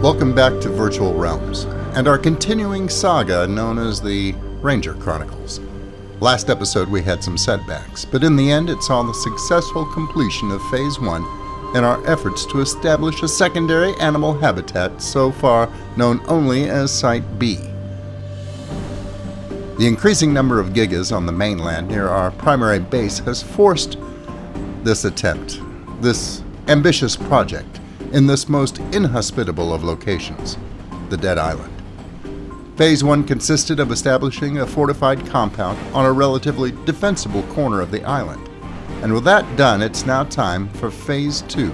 Welcome back to Virtual Realms, and our continuing saga known as the Ranger Chronicles. Last episode we had some setbacks, but in the end it saw the successful completion of Phase 1 in our efforts to establish a secondary animal habitat so far known only as Site B. The increasing number of gigas on the mainland near our primary base has forced this attempt, this ambitious project, in this most inhospitable of locations, the Dead Island. Phase 1 consisted of establishing a fortified compound on a relatively defensible corner of the island, and with that done, it's now time for Phase 2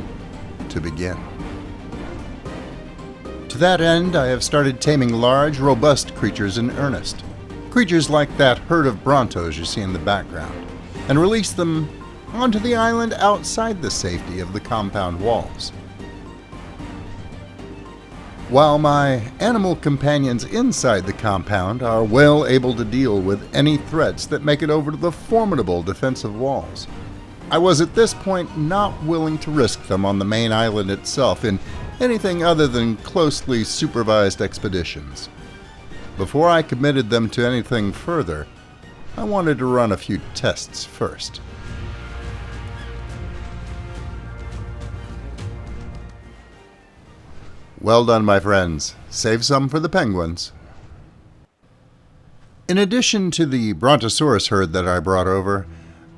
to begin. To that end, I have started taming large, robust creatures in earnest, creatures like that herd of Brontos you see in the background, and release them onto the island outside the safety of the compound walls. While my animal companions inside the compound are well able to deal with any threats that make it over to the formidable defensive walls, I was at this point not willing to risk them on the main island itself in anything other than closely supervised expeditions. Before I committed them to anything further, I wanted to run a few tests first. Well done, my friends. Save some for the penguins. In addition to the Brontosaurus herd that I brought over,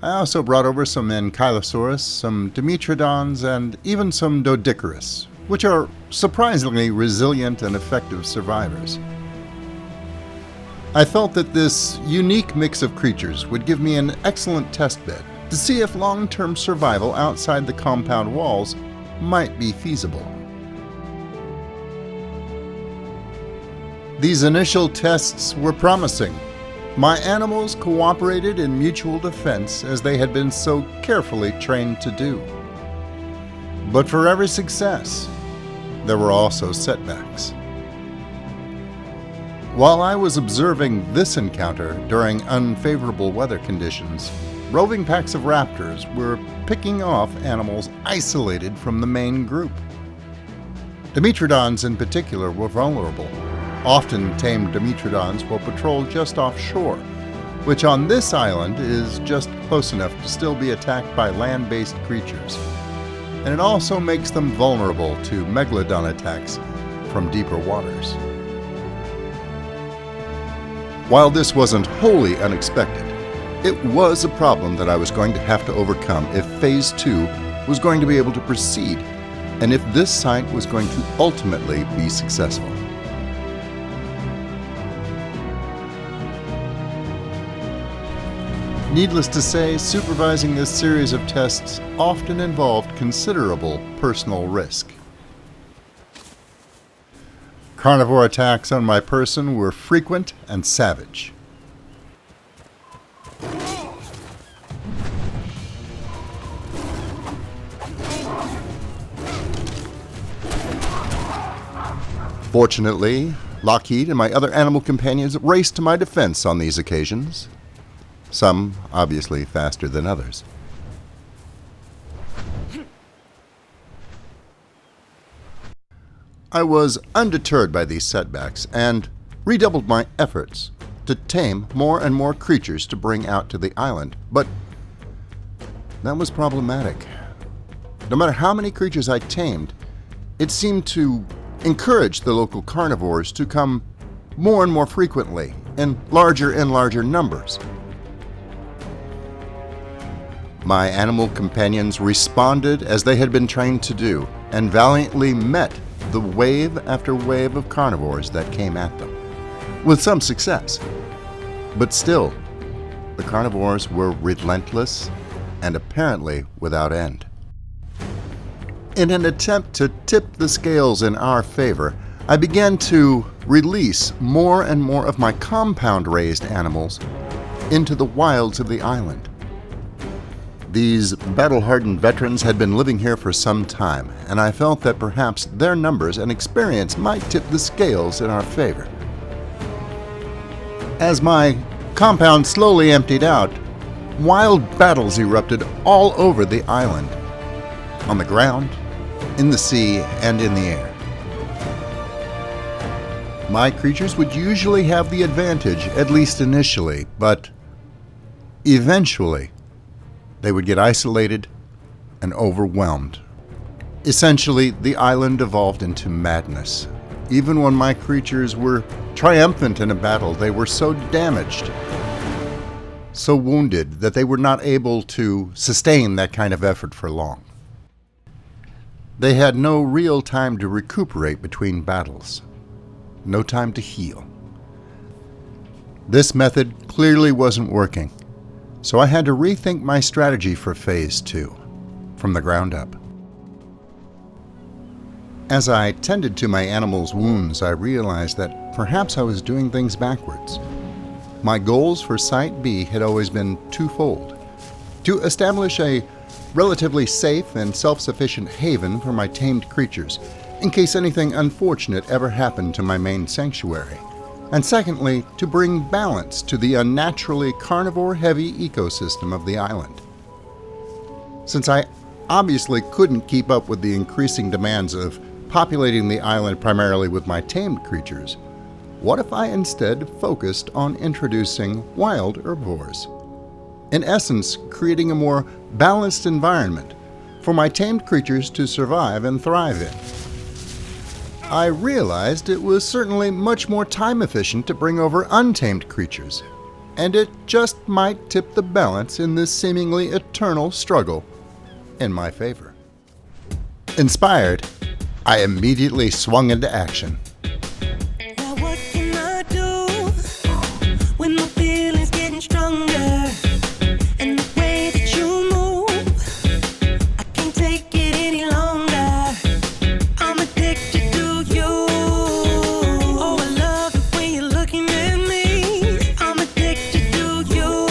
I also brought over some Ankylosaurus, some Dimetrodons, and even some Doedicurus, which are surprisingly resilient and effective survivors. I felt that this unique mix of creatures would give me an excellent test bed to see if long-term survival outside the compound walls might be feasible. These initial tests were promising. My animals cooperated in mutual defense as they had been so carefully trained to do. But for every success, there were also setbacks. While I was observing this encounter during unfavorable weather conditions, roving packs of raptors were picking off animals isolated from the main group. Dimetrodons in particular were vulnerable. Often tamed Dimetrodons will patrol just offshore, which on this island is just close enough to still be attacked by land-based creatures. And it also makes them vulnerable to megalodon attacks from deeper waters. While this wasn't wholly unexpected, it was a problem that I was going to have to overcome if Phase 2 was going to be able to proceed, and if this site was going to ultimately be successful. Needless to say, supervising this series of tests often involved considerable personal risk. Carnivore attacks on my person were frequent and savage. Fortunately, Lockheed and my other animal companions raced to my defense on these occasions. Some obviously faster than others. I was undeterred by these setbacks and redoubled my efforts to tame more and more creatures to bring out to the island, but that was problematic. No matter how many creatures I tamed, it seemed to encourage the local carnivores to come more and more frequently in larger and larger numbers. My animal companions responded as they had been trained to do, and valiantly met the wave after wave of carnivores that came at them, with some success. But still, the carnivores were relentless and apparently without end. In an attempt to tip the scales in our favor, I began to release more and more of my compound-raised animals into the wilds of the island. These battle-hardened veterans had been living here for some time, and I felt that perhaps their numbers and experience might tip the scales in our favor. As my compound slowly emptied out, wild battles erupted all over the island, on the ground, in the sea, and in the air. My creatures would usually have the advantage, at least initially, but eventually they would get isolated and overwhelmed. Essentially, the island evolved into madness. Even when my creatures were triumphant in a battle, they were so damaged, so wounded, that they were not able to sustain that kind of effort for long. They had no real time to recuperate between battles, no time to heal. This method clearly wasn't working, so I had to rethink my strategy for Phase 2, from the ground up. As I tended to my animals' wounds, I realized that perhaps I was doing things backwards. My goals for Site B had always been twofold: to establish a relatively safe and self-sufficient haven for my tamed creatures, in case anything unfortunate ever happened to my main sanctuary, and secondly, to bring balance to the unnaturally carnivore-heavy ecosystem of the island. Since I obviously couldn't keep up with the increasing demands of populating the island primarily with my tamed creatures, what if I instead focused on introducing wild herbivores? In essence, creating a more balanced environment for my tamed creatures to survive and thrive in. I realized it was certainly much more time efficient to bring over untamed creatures, and it just might tip the balance in this seemingly eternal struggle in my favor. Inspired, I immediately swung into action. Now what can I do when my feelings getting stronger? And the way that you move, I can't take it any longer. I'm addicted to you. Oh, I love the way you're looking at me. I'm addicted to you.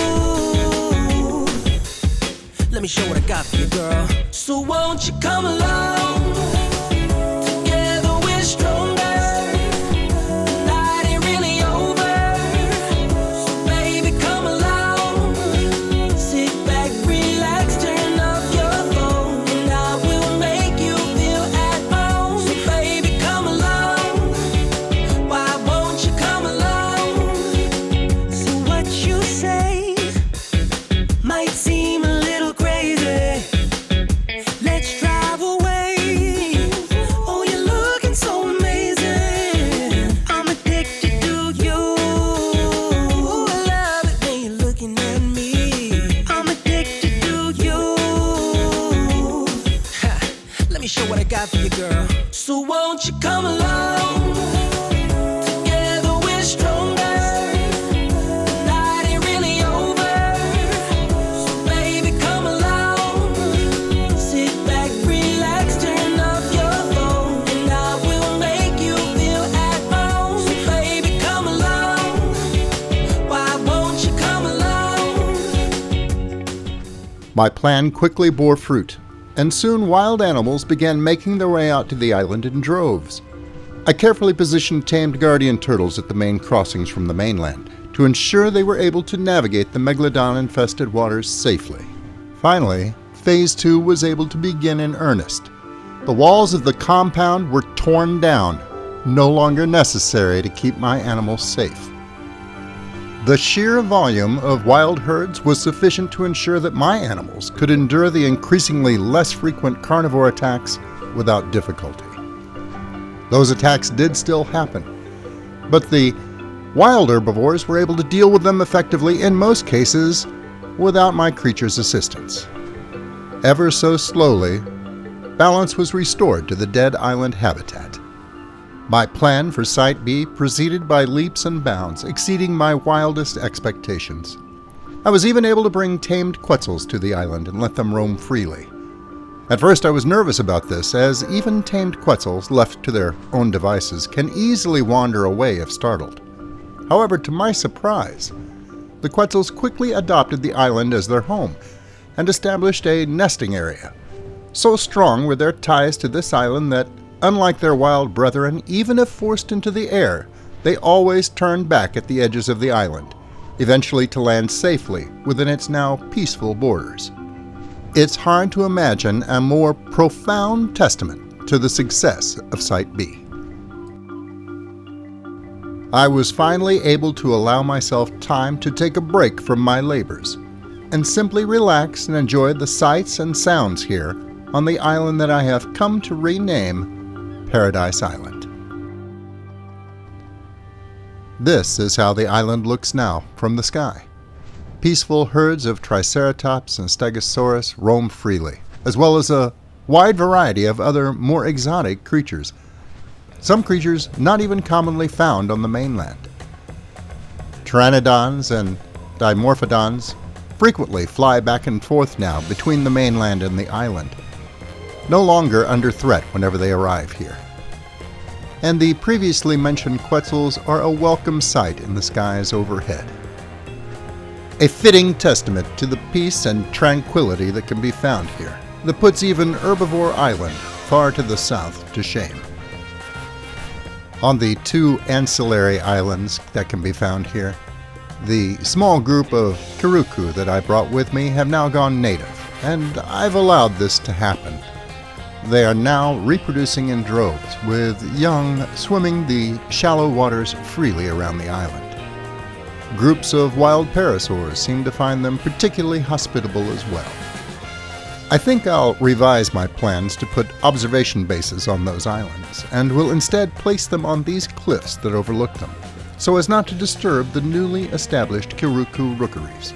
Let me show what I got for you, girl. So won't you come along? For you, girl. So won't you come along? Together we're stronger. The night ain't really over. So baby, come along. Sit back, relax, turn off your phone, and I will make you feel at home. So baby, come along. Why won't you come along? My plan quickly bore fruit, and soon wild animals began making their way out to the island in droves. I carefully positioned tamed guardian turtles at the main crossings from the mainland to ensure they were able to navigate the megalodon-infested waters safely. Finally, Phase 2 was able to begin in earnest. The walls of the compound were torn down, no longer necessary to keep my animals safe. The sheer volume of wild herds was sufficient to ensure that my animals could endure the increasingly less frequent carnivore attacks without difficulty. Those attacks did still happen, but the wild herbivores were able to deal with them effectively in most cases without my creatures' assistance. Ever so slowly, balance was restored to the dead island habitat. My plan for Site B proceeded by leaps and bounds, exceeding my wildest expectations. I was even able to bring tamed quetzals to the island and let them roam freely. At first I was nervous about this, as even tamed quetzals, left to their own devices, can easily wander away if startled. However, to my surprise, the quetzals quickly adopted the island as their home and established a nesting area. So strong were their ties to this island that, unlike their wild brethren, even if forced into the air, they always turned back at the edges of the island, eventually to land safely within its now peaceful borders. It's hard to imagine a more profound testament to the success of Site B. I was finally able to allow myself time to take a break from my labors and simply relax and enjoy the sights and sounds here on the island that I have come to rename Paradise Island. This is how the island looks now from the sky. Peaceful herds of Triceratops and Stegosaurus roam freely, as well as a wide variety of other more exotic creatures. Some creatures not even commonly found on the mainland. Pteranodons and dimorphodons frequently fly back and forth now between the mainland and the island, no longer under threat whenever they arrive here. And the previously mentioned quetzals are a welcome sight in the skies overhead. A fitting testament to the peace and tranquility that can be found here, that puts even Herbivore Island far to the south to shame. On the two ancillary islands that can be found here, the small group of Kiruku that I brought with me have now gone native, and I've allowed this to happen. They are now reproducing in droves, with young swimming the shallow waters freely around the island. Groups of wild parasaurs seem to find them particularly hospitable as well. I think I'll revise my plans to put observation bases on those islands, and will instead place them on these cliffs that overlook them, so as not to disturb the newly established Kiruku rookeries.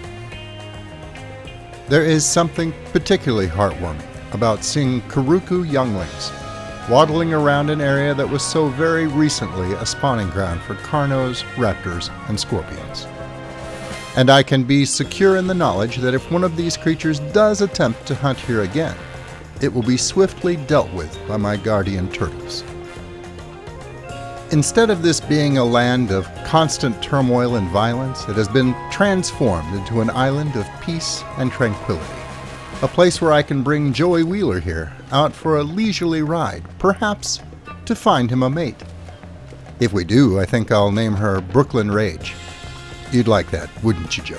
There is something particularly heartwarming about seeing Kiruku younglings waddling around an area that was so very recently a spawning ground for carnos, raptors, and scorpions. And I can be secure in the knowledge that if one of these creatures does attempt to hunt here again, it will be swiftly dealt with by my guardian turtles. Instead of this being a land of constant turmoil and violence, it has been transformed into an island of peace and tranquility. A place where I can bring Joey Wheeler here out for a leisurely ride, perhaps to find him a mate. If we do, I think I'll name her Brooklyn Rage. You'd like that, wouldn't you, Joey?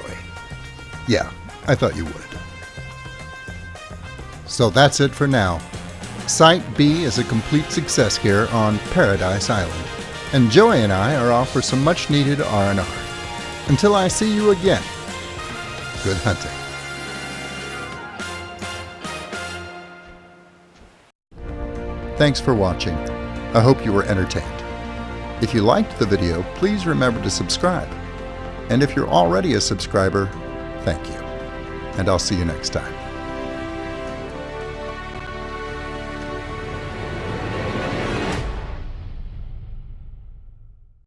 Yeah, I thought you would. So that's it for now. Site B is a complete success here on Paradise Island, and Joey and I are off for some much-needed R&R. Until I see you again, good hunting. Thanks for watching. I hope you were entertained. If you liked the video, please remember to subscribe. And if you're already a subscriber, thank you. And I'll see you next time.